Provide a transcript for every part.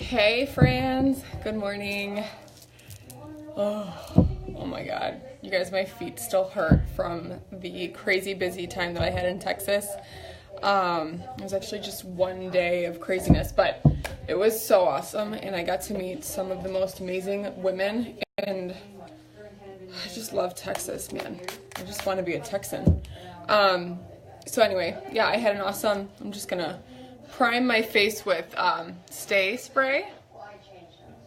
Hey friends, good morning. Oh my god, you guys, my feet still hurt from the crazy busy time that I had in Texas. It was actually just one day of craziness, but it was so awesome, and I got to meet some of the most amazing women, and I just love Texas, man. I just want to be a Texan. So anyway, yeah, I had an awesome, I'm just gonna prime my face with Stay Spray,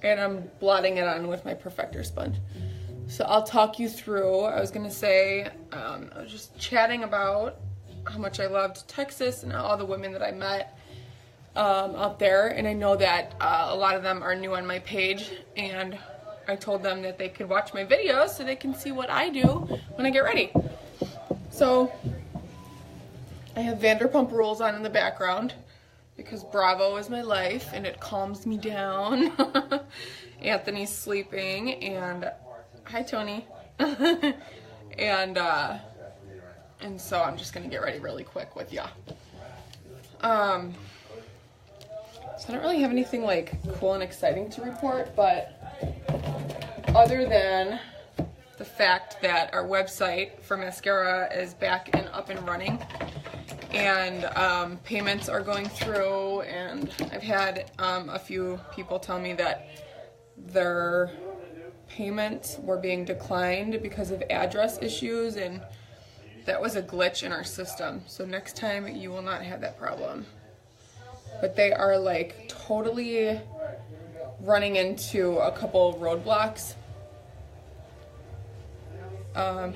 and I'm blotting it on with my Perfector sponge. So I'll talk you through. I was gonna say, I was just chatting about how much I loved Texas and all the women that I met out there, and I know that a lot of them are new on my page, and I told them that they could watch my videos so they can see what I do when I get ready. So I have Vanderpump Rules on in the background because Bravo is my life and it calms me down. Anthony's sleeping, and hi Tony. and so I'm just gonna get ready really quick with ya. So I don't really have anything like cool and exciting to report, but other than the fact that our website for Maskcara is back and up and running, and payments are going through, and I've had a few people tell me that their payments were being declined because of address issues, and that was a glitch in our system. So next time you will not have that problem. But they are like totally running into a couple roadblocks.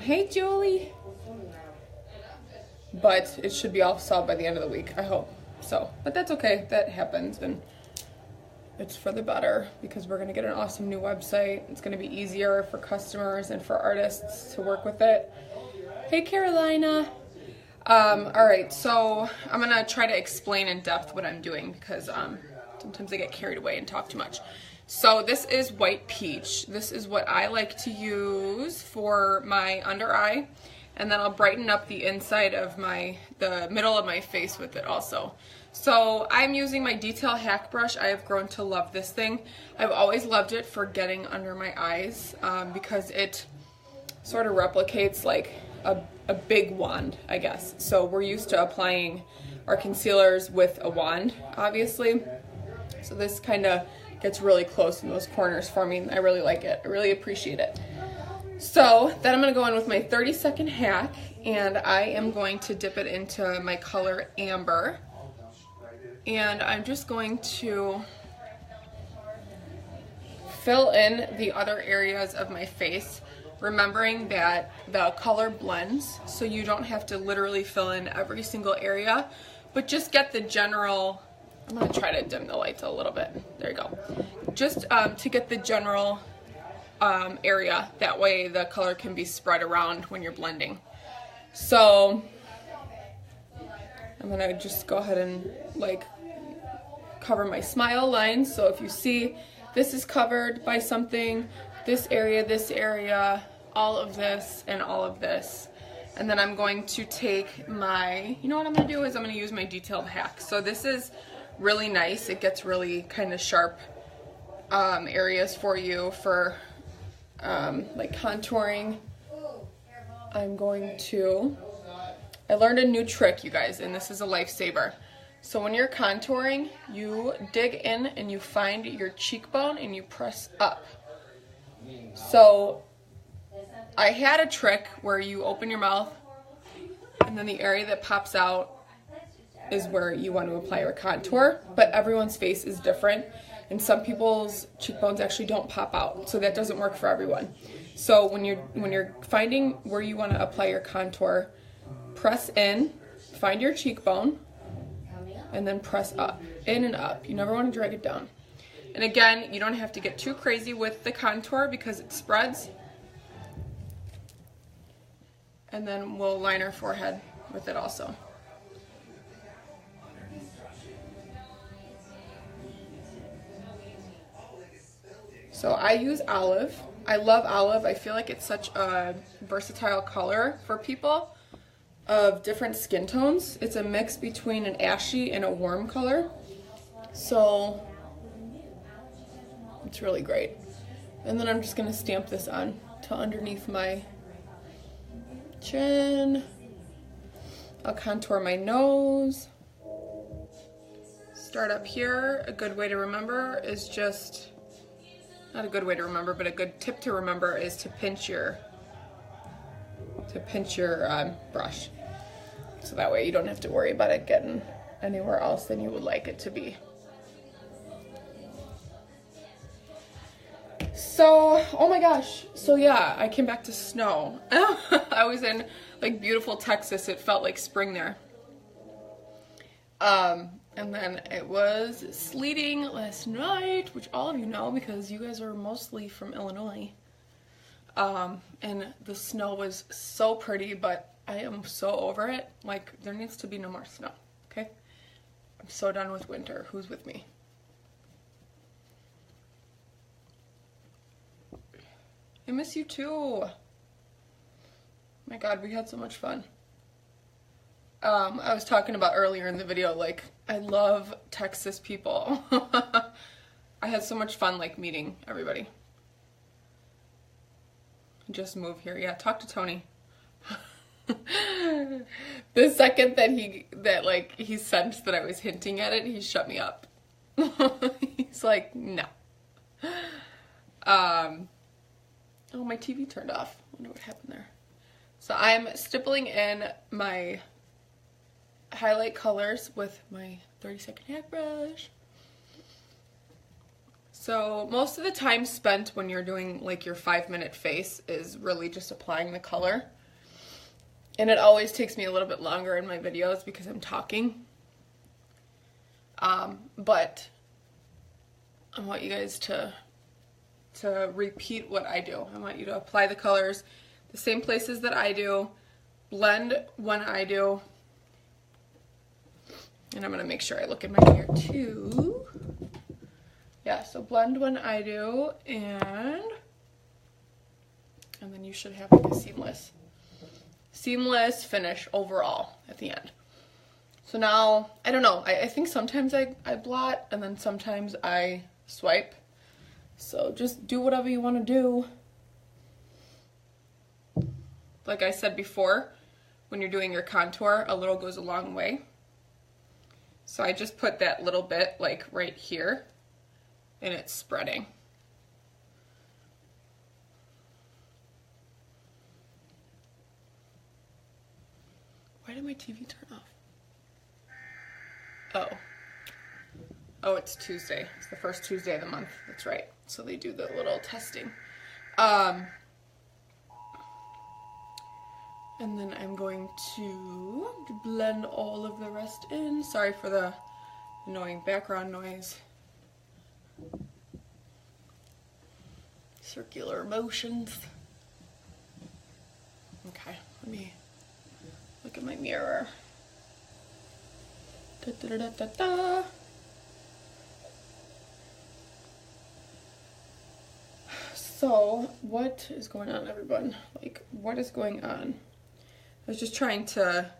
Hey Julie. But it should be all solved by the end of the week, I hope. So, but that's okay, that happens, and it's for the better because we're gonna get an awesome new website. It's gonna be easier for customers and for artists to work with it. Hey Carolina. All right, so I'm gonna try to explain in depth what I'm doing because sometimes I get carried away and talk too much. So this is White Peach. This is what I like to use for my under eye, and then I'll brighten up the inside of the middle of my face with it also. So I'm using my Detail Hack Brush. I have grown to love this thing. I've always loved it for getting under my eyes because it sort of replicates like a big wand, I guess. So we're used to applying our concealers with a wand, obviously. So this kind of gets really close in those corners for me, and I really like it. I really appreciate it. So then I'm going to go in with my 30-second hack, and I am going to dip it into my color Amber. And I'm just going to fill in the other areas of my face, remembering that the color blends, so you don't have to literally fill in every single area, but just get the general, I'm going to try to dim the lights a little bit. There you go. Just to get the general area, that way the color can be spread around when you're blending. So I'm gonna just go ahead and like cover my smile lines. So if you see this is covered by something, this area, all of this, and all of this. And then I'm going to take my, you know what I'm gonna do is I'm gonna use my Detailed Hack. So this is really nice. It gets really kind of sharp areas for you for like contouring. I learned a new trick, you guys, and this is a lifesaver. So when you're contouring, you dig in and you find your cheekbone and you press up. So I had a trick where you open your mouth and then the area that pops out is where you want to apply your contour, but everyone's face is different, and some people's cheekbones actually don't pop out, so that doesn't work for everyone. So when you're finding where you want to apply your contour, press in, find your cheekbone, and then press up, in and up. You never want to drag it down. And again, you don't have to get too crazy with the contour because it spreads. And then we'll line our forehead with it also. So I use olive. I love olive. I feel like it's such a versatile color for people of different skin tones. It's a mix between an ashy and a warm color. So It's really great. And then I'm just going to stamp this on to underneath my chin. I'll contour my nose. Start up here. A good way to remember is just, not a good way to remember, but a good tip to remember is to pinch your brush. So that way you don't have to worry about it getting anywhere else than you would like it to be. So, oh my gosh. So yeah, I came back to snow. I was in like beautiful Texas. It felt like spring there. And then it was sleeting last night, which all of you know because you guys are mostly from Illinois. And the snow was so pretty, but I am so over it. Like, there needs to be no more snow, okay? I'm so done with winter. Who's with me? I miss you too. My God, we had so much fun. I was talking about earlier in the video, like, I love Texas people. I had so much fun, like, meeting everybody. Just move here. Yeah, talk to Tony. The second that he sensed that I was hinting at it, he shut me up. He's like, no. Oh, my TV turned off. I wonder what happened there. So I'm stippling in my highlight colors with my 30-second hack brush. So most of the time spent when you're doing like your 5-minute face is really just applying the color. And it always takes me a little bit longer in my videos because I'm talking. But I want you guys to repeat what I do. I want you to apply the colors the same places that I do, blend when I do, and I'm going to make sure I look in my mirror too. Yeah, so blend when I do, and then you should have like a seamless finish overall at the end. So now, I don't know, I think sometimes I blot and then sometimes I swipe. So just do whatever you want to do. Like I said before, when you're doing your contour, a little goes a long way. So I just put that little bit like right here and it's spreading. Why did my TV turn off? Oh, it's Tuesday. It's the first Tuesday of the month. That's right. So they do the little testing. And then I'm going to blend all of the rest in. Sorry for the annoying background noise. Circular motions. Okay, let me look at my mirror. Da, da, da, da, da. So, what is going on, everyone? Like, what is going on? I was just trying to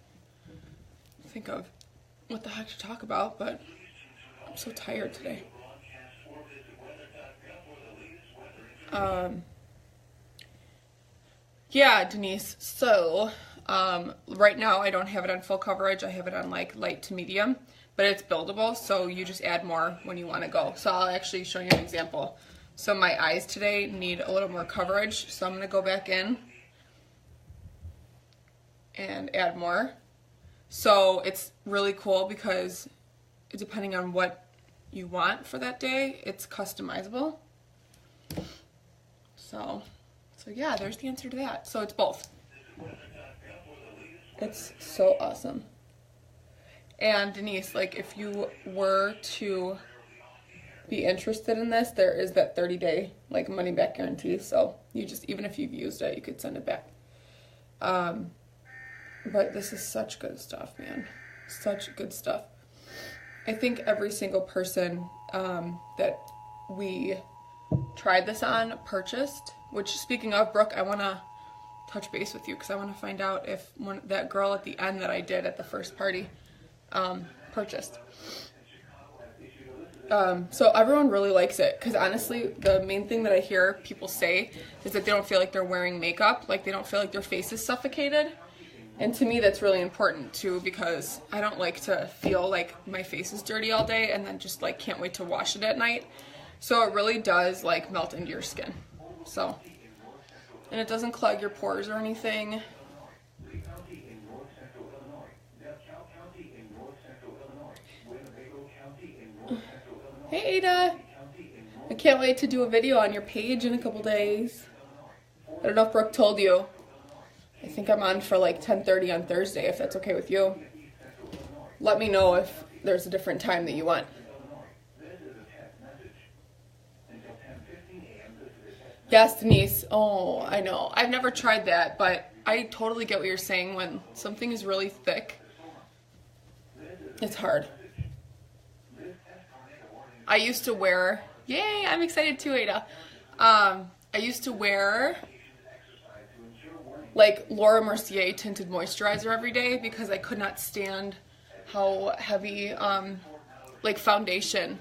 think of what the heck to talk about, but I'm so tired today. Yeah, Denise, so, right now I don't have it on full coverage. I have it on, like, light to medium, but it's buildable, so you just add more when you want to go. So I'll actually show you an example. So my eyes today need a little more coverage, so I'm going to go back in and add more. So it's really cool because depending on what you want for that day, it's customizable. So yeah, there's the answer to that. So it's both. It's so awesome. And Denise, like if you were to be interested in this, there is that 30-day like money back guarantee, so you just, even if you've used it, you could send it back. But this is such good stuff, man. Such good stuff. I think every single person that we tried this on purchased, which speaking of, Brooke, I want to touch base with you because I want to find out if that girl at the end that I did at the first party purchased. So everyone really likes it because honestly, the main thing that I hear people say is that they don't feel like they're wearing makeup, like they don't feel like their face is suffocated. And to me, that's really important too because I don't like to feel like my face is dirty all day and then just like can't wait to wash it at night. So it really does like melt into your skin. So, and it doesn't clog your pores or anything. Hey Ada, I can't wait to do a video on your page in a couple days. I don't know if Brooke told you. I think I'm on for like 10:30 on Thursday, if that's okay with you. Let me know if there's a different time that you want. Yes, Denise. Oh, I know. I've never tried that, but I totally get what you're saying. When something is really thick, it's hard. I used to wear, yay, I'm excited too, Ada. I used to wear like Laura Mercier tinted moisturizer every day because I could not stand how heavy like foundation,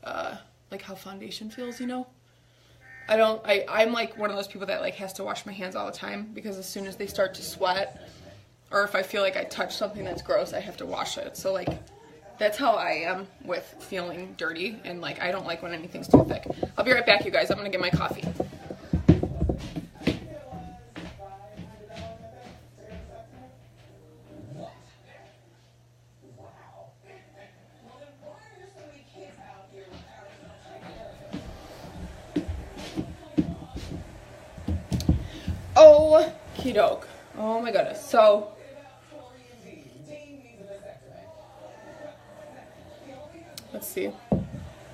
like how foundation feels, you know? I'm like one of those people that like has to wash my hands all the time because as soon as they start to sweat or if I feel like I touch something that's gross, I have to wash it. So like, that's how I am with feeling dirty, and like I don't like when anything's too thick. I'll be right back, you guys. I'm gonna get my coffee. Oh, okey-doke. Oh my goodness. So let's see.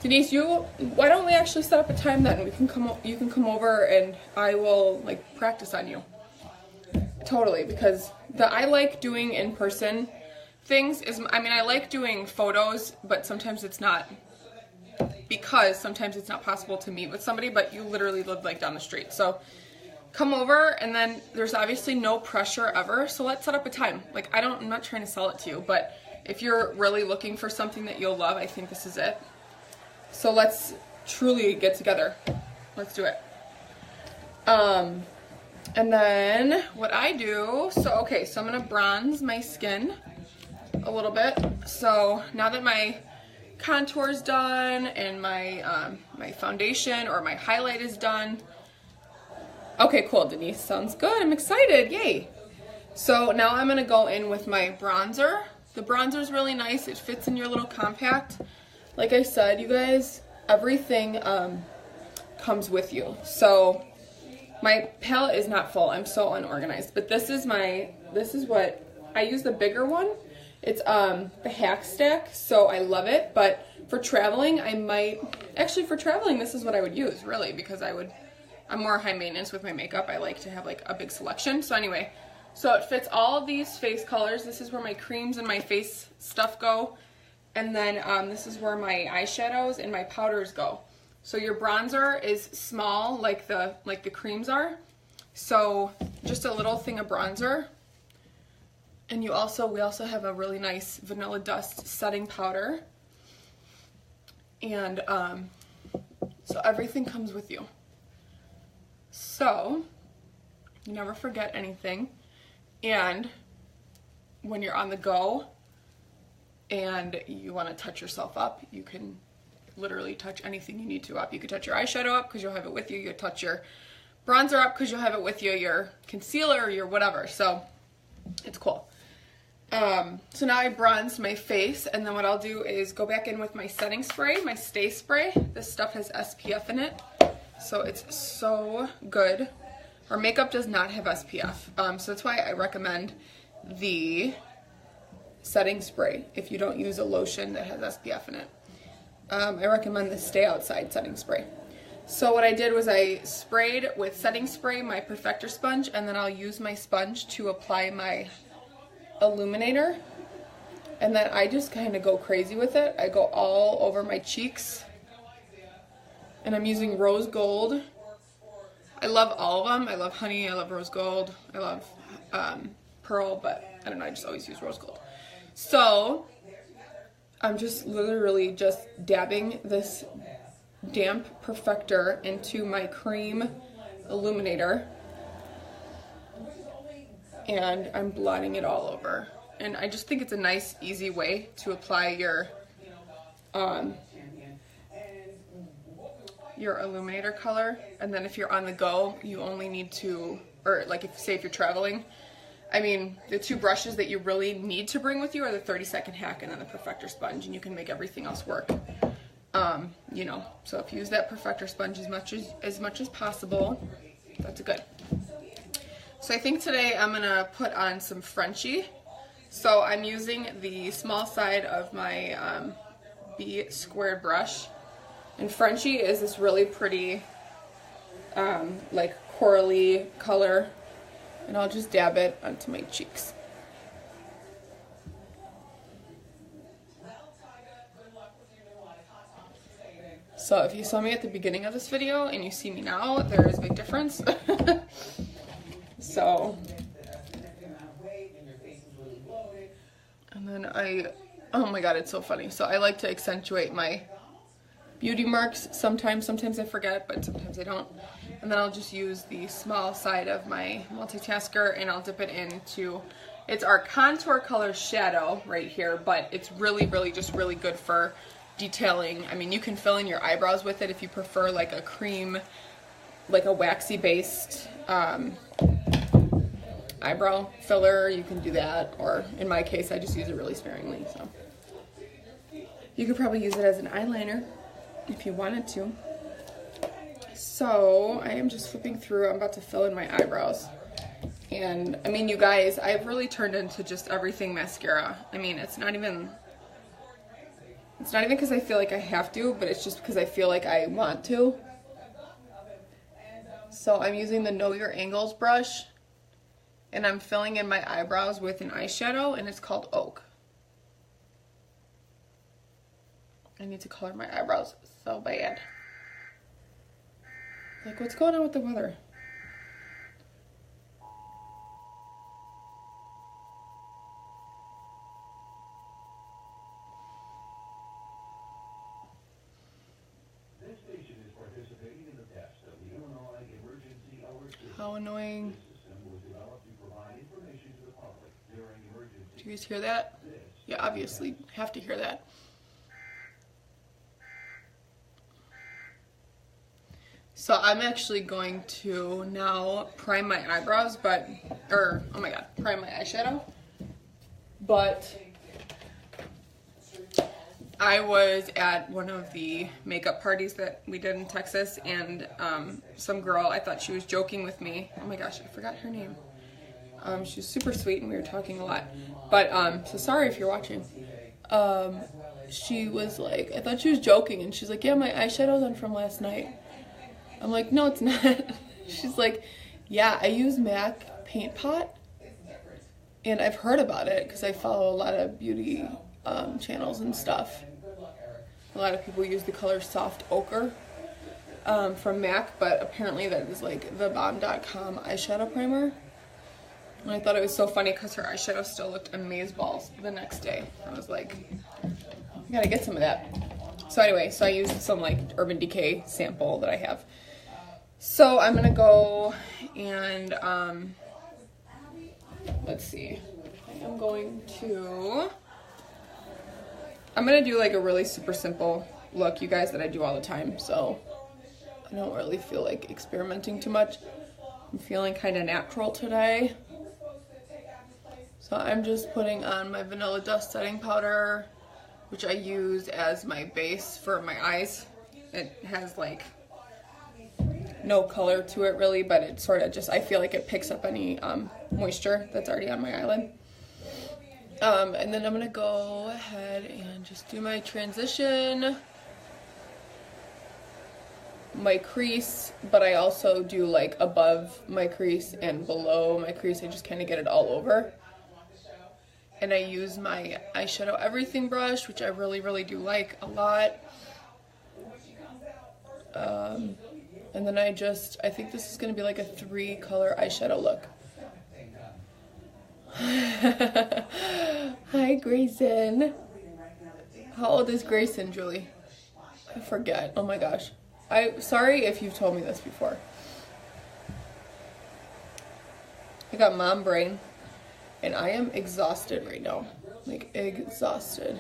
Denise, why don't we actually set up a time then? You can come over and I will like practice on you. Totally, because I like doing in-person things I mean I like doing photos, but sometimes it's not because sometimes it's not possible to meet with somebody, but you literally live like down the street. So come over, and then there's obviously no pressure ever. So let's set up a time. Like I'm not trying to sell it to you, but if you're really looking for something that you'll love, I think this is it. So let's truly get together. Let's do it. And then what I do, so I'm gonna bronze my skin a little bit. So now that my contour is done and my my foundation or my highlight is done. Okay, cool, Denise, sounds good. I'm excited, yay. So now I'm gonna go in with my bronzer. The bronzer is really nice. It fits in your little compact. Like I said, you guys, everything comes with you. So my palette is not full. I'm so unorganized. But this is what I use, the bigger one. It's the Hack Stack, so I love it. But for traveling, for traveling, this is what I would use, really, because I'm more high maintenance with my makeup. I like to have like a big selection. So anyway, so it fits all of these face colors. This is where my creams and my face stuff go. And then this is where my eyeshadows and my powders go. So your bronzer is small like the creams are. So just a little thing of bronzer. And we also have a really nice Vanilla Dust setting powder. And so everything comes with you. So you never forget anything. And when you're on the go and you want to touch yourself up, you can literally touch anything you need to up. You could touch your eyeshadow up because you'll have it with you. You could touch your bronzer up because you'll have it with you, your concealer, your whatever. So it's cool. So now I bronzed my face, and then what I'll do is go back in with my setting spray, my Stay Spray. This stuff has SPF in it, so it's so good. Our makeup does not have SPF, so that's why I recommend the setting spray if you don't use a lotion that has SPF in it. I recommend the Stay Outside setting spray. So what I did was I sprayed with setting spray my perfector sponge, and then I'll use my sponge to apply my illuminator, and then I just kind of go crazy with it. I go all over my cheeks, and I'm using rose gold. I love all of them. I love honey, I love rose gold, I love pearl, but I don't know, I just always use rose gold. So I'm just literally just dabbing this damp perfector into my cream illuminator, and I'm blotting it all over. And I just think it's a nice, easy way to apply your illuminator color. And then if you're on the go, you only need to, or like if you're traveling, I mean, the two brushes that you really need to bring with you are the 30-second hack and then the perfector sponge, and you can make everything else work. You know, so if you use that perfector sponge as much as possible, that's good. So I think today I'm gonna put on some Frenchie. So I'm using the small side of my B squared brush, and Frenchie is this really pretty like corally color, and I'll just dab it onto my cheeks. So if you saw me at the beginning of this video and you see me now, there is a big difference. So, and then oh my god, it's so funny. So I like to accentuate my beauty marks sometimes. Sometimes I forget, but sometimes I don't. And then I'll just use the small side of my multitasker and I'll dip it into, it's our contour color shadow right here, but it's really, really just really good for detailing. I mean, you can fill in your eyebrows with it if you prefer like a cream, like a waxy based eyebrow filler. You can do that, or in my case I just use it really sparingly. So you could probably use it as an eyeliner if you wanted to. So I am just flipping through. I'm about to fill in my eyebrows, and I mean, you guys, I've really turned into just everything mascara. I mean, it's not even because I feel like I have to, but it's just because I feel like I want to. So I'm using the Know Your Angles brush, and I'm filling in my eyebrows with an eyeshadow, and it's called Oak. I need to color my eyebrows so bad. Like, what's going on with the weather? How annoying. Do you guys hear that? Yeah, obviously have to hear that. So I'm actually going to now prime my eyebrows, oh my god, prime my eyeshadow. But I was at one of the makeup parties that we did in Texas, and some girl, I thought she was joking with me. Oh my gosh, I forgot her name. She was super sweet and we were talking a lot. But, so sorry if you're watching. She was like, I thought she was joking, and she's like, yeah, my eyeshadow's on from last night. I'm like, no, it's not. She's like, yeah, I use MAC Paint Pot, and I've heard about it because I follow a lot of beauty channels and stuff. A lot of people use the color Soft Ochre from MAC, but apparently that is like the bomb.com eyeshadow primer. And I thought it was so funny because her eyeshadow still looked amazeballs the next day. I was like, I gotta get some of that. So anyway, so I used some like Urban Decay sample that I have. So I'm gonna go and let's see. I'm gonna do like a really super simple look, you guys, that I do all the time. So I don't really feel like experimenting too much. I'm feeling kind of natural today. So I'm just putting on my Vanilla Dust setting powder, which I use as my base for my eyes. It has like no color to it really, but it sort of just, I feel like it picks up any moisture that's already on my eyelid. And then I'm gonna go ahead and just do my transition, my crease, but I also do like above my crease and below my crease. I just kind of get it all over. And I use my eyeshadow everything brush, which I really, really do like a lot. And then I think this is going to be like a 3-color eyeshadow look. Hi, Grayson. How old is Grayson, Julie? I forget. Oh my gosh. Sorry if you've told me this before. I got mom brain, and I am exhausted right now. Like, exhausted.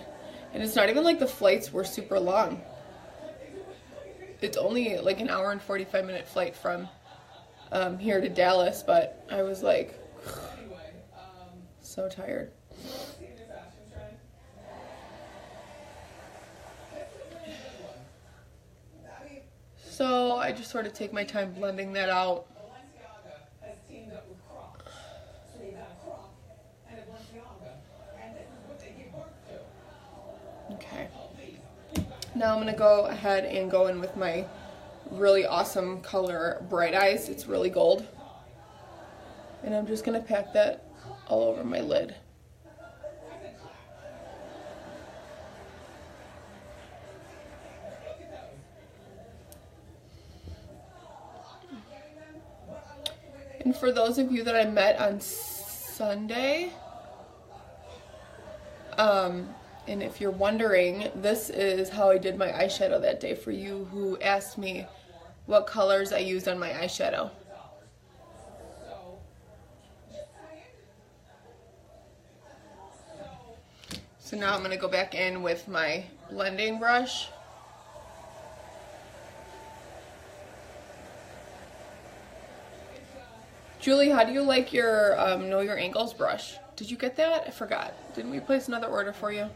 And it's not even like the flights were super long. It's only like an hour and 45-minute flight from here to Dallas, but I was like, so tired. So I just sort of take my time blending that out. Okay. Now I'm going to go ahead and go in with my really awesome color Bright Eyes. It's really gold. And I'm just going to pack that all over my lid. And for those of you that I met on Sunday, and if you're wondering, this is how I did my eyeshadow that day for you who asked me what colors I used on my eyeshadow. So now I'm going to go back in with my blending brush. Julie, how do you like your Know Your Angles brush? Did you get that? I forgot. Didn't we place another order for you?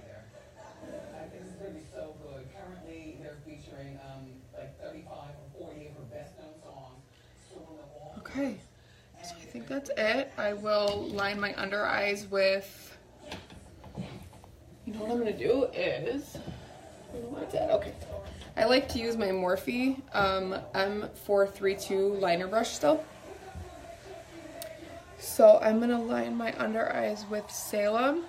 Okay, so I think that's it. I will line my under eyes with, you know what I'm going to do is, where's that? Okay. I like to use my Morphe M432 liner brush still. So I'm going to line my under eyes with Salem.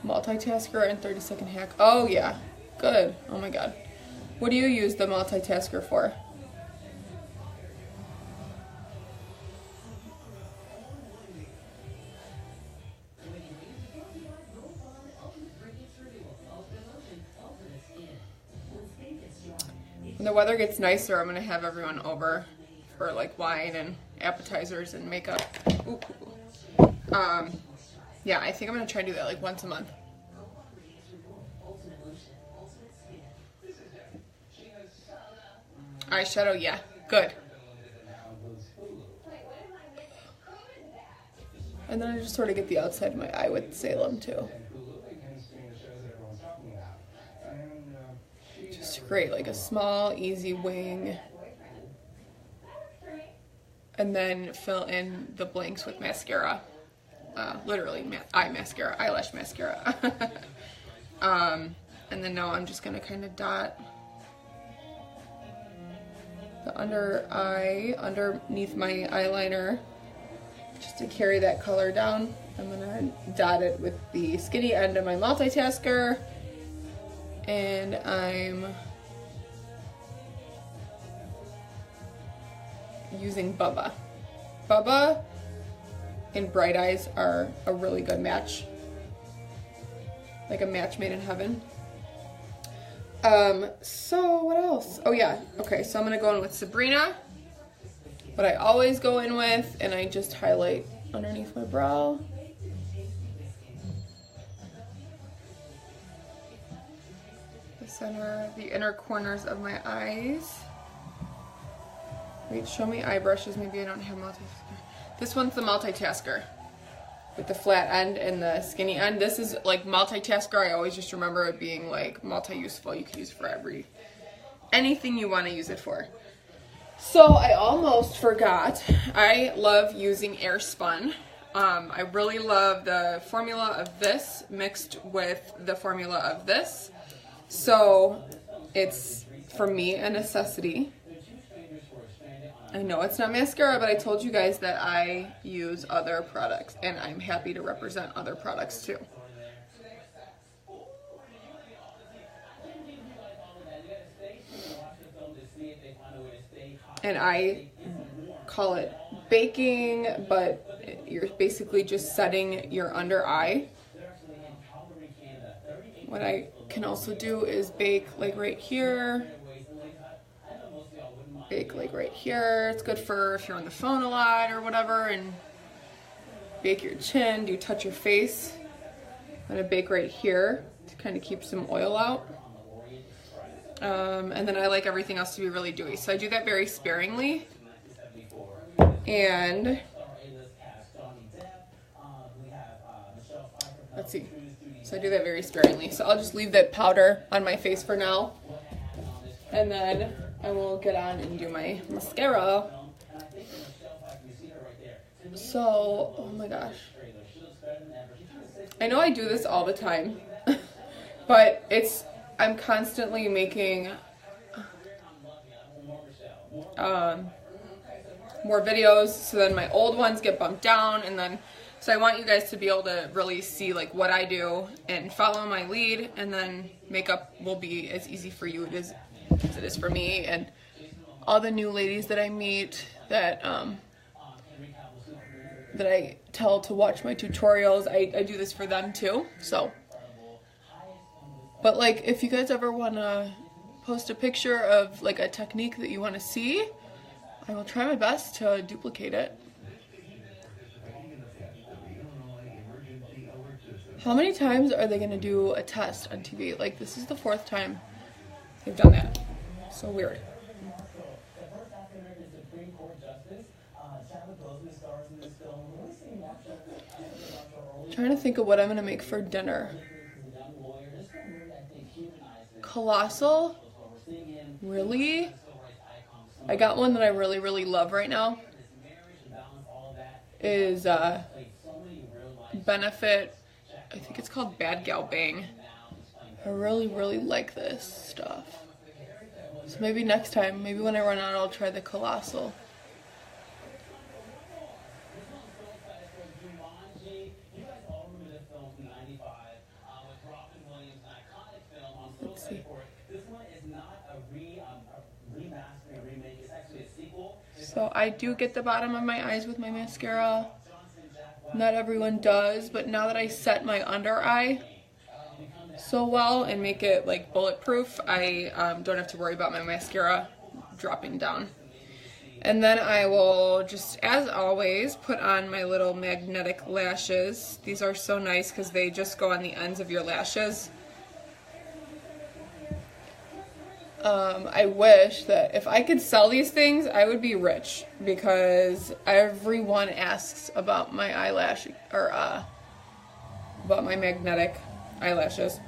Multitasker and 30-second hack. Oh yeah, good. Oh my god. What do you use the multitasker for? When the weather gets nicer, I'm gonna have everyone over for like wine and appetizers and makeup. Ooh. Yeah, I think I'm gonna try to do that like once a month. Eyeshadow, yeah, good. And then I just sort of get the outside of my eye with Salem too. Just great, like a small, easy wing. And then fill in the blanks with mascara. Literally eye mascara, eyelash mascara. And then now I'm just gonna kind of dot the under eye underneath my eyeliner just to carry that color down. I'm gonna dot it with the skinny end of my multitasker, and I'm using Bubba. Bubba and Bright Eyes are a really good match. Like a match made in heaven. So what else? Oh yeah, okay, so I'm gonna go in with Sabrina. What I always go in with, and I just highlight underneath my brow. The center, the inner corners of my eyes. Wait, show me eye brushes. Maybe I don't have multitasker. This one's the multitasker with the flat end and the skinny end. This is like multitasker. I always just remember it being like multi-useful. You can use it for anything you want to use it for. So I almost forgot. I love using Airspun. I really love the formula of this mixed with the formula of this. So it's, for me, a necessity. I know it's not mascara, but I told you guys that I use other products, and I'm happy to represent other products too. And I call it baking, but you're basically just setting your under eye. What I can also do is bake like right here. Bake like right here. It's good for if you're on the phone a lot or whatever, and bake your chin. Do you touch your face? I'm gonna bake right here to kind of keep some oil out. And then I like everything else to be really dewy, so I do that very sparingly. And let's see. So I do that very sparingly. So I'll just leave that powder on my face for now, and then I will get on and do my mascara. So, oh my gosh. I know I do this all the time, but I'm constantly making more videos, so then my old ones get bumped down, and then so I want you guys to be able to really see like what I do and follow my lead, and then makeup will be as easy for you as it is for me, and all the new ladies that I meet that that I tell to watch my tutorials, I do this for them too. So, but like if you guys ever want to post a picture of like a technique that you want to see, I will try my best to duplicate it. How many times are they going to do a test on TV? Like, this is the 4th time they've done that. So weird. I'm trying to think of what I'm going to make for dinner. Colossal? Really? I got one that I really, really love right now. Is Benefit, I think it's called Bad Gal Bang. I really, really like this stuff. So maybe next time, maybe when I run out, I'll try the Colossal. Let's see. So I do get the bottom of my eyes with my mascara. Not everyone does, but now that I set my under eye so well and make it like bulletproof, I don't have to worry about my mascara dropping down. And then I will just, as always, put on my little magnetic lashes. These are so nice because they just go on the ends of your lashes. I wish that if I could sell these things, I would be rich, because everyone asks about my eyelash, or about my magnetic eyelashes.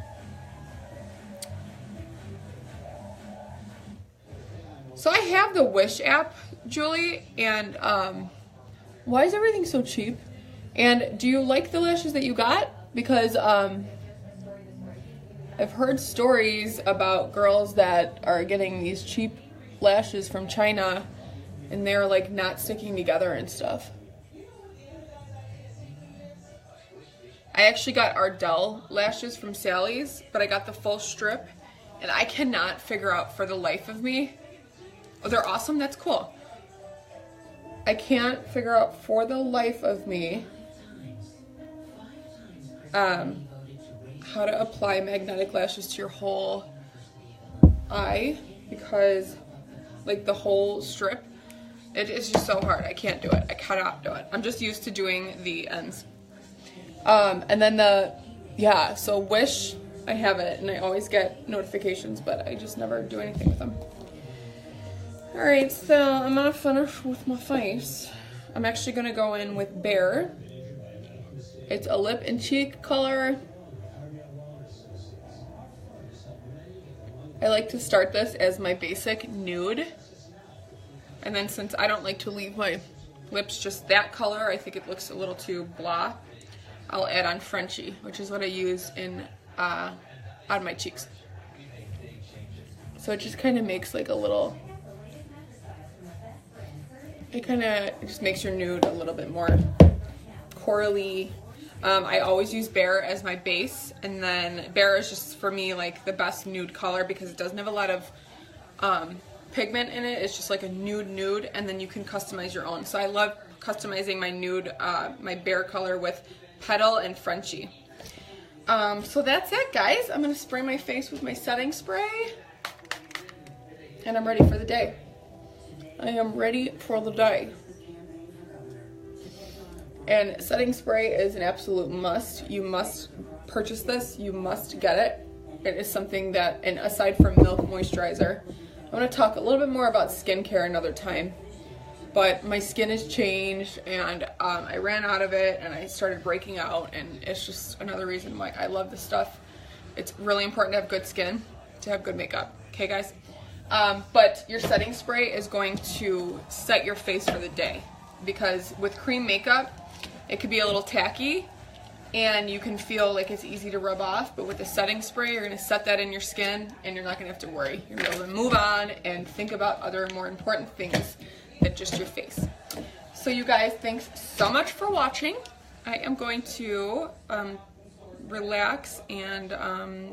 So I have the Wish app, Julie, and why is everything so cheap? And do you like the lashes that you got? Because I've heard stories about girls that are getting these cheap lashes from China, and they're like not sticking together and stuff. I actually got Ardell lashes from Sally's, but I got the full strip, and I cannot figure out for the life of me. Oh, they're awesome, that's cool. I can't figure out for the life of me how to apply magnetic lashes to your whole eye, because like the whole strip, it's just so hard. I can't do it. I cannot do it. I'm just used to doing the ends. And then so Wish, I have it and I always get notifications, but I just never do anything with them. Alright, so I'm gonna finish with my face. I'm actually gonna go in with Bare. It's a lip and cheek color. I like to start this as my basic nude. And then since I don't like to leave my lips just that color, I think it looks a little too blah, I'll add on Frenchie, which is what I use in on my cheeks. So it just kind of makes like a little it kind of just makes your nude a little bit more corally. I always use Bare as my base, and then Bare is just for me like the best nude color because it doesn't have a lot of pigment in it. It's just like a nude, and then you can customize your own. So I love customizing my nude, my Bare color with Petal and Frenchie. So that's it, guys. I'm gonna spray my face with my setting spray, and I'm ready for the day. I am ready for the day. And setting spray is an absolute must. You must purchase this. You must get it. It is something that, and aside from Milk Moisturizer, I want to talk a little bit more about skincare another time. But my skin has changed, and I ran out of it, and I started breaking out, and it's just another reason why I love this stuff. It's really important to have good skin, to have good makeup. Okay, guys? But your setting spray is going to set your face for the day, because with cream makeup, it could be a little tacky, and you can feel like it's easy to rub off, but with the setting spray, you're gonna set that in your skin, and you're not gonna have to worry. You're gonna be able to move on and think about other more important things than just your face. So you guys, thanks so much for watching. I am going to relax and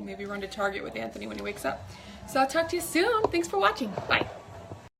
maybe run to Target with Anthony when he wakes up. So I'll talk to you soon. Thanks for watching. Bye.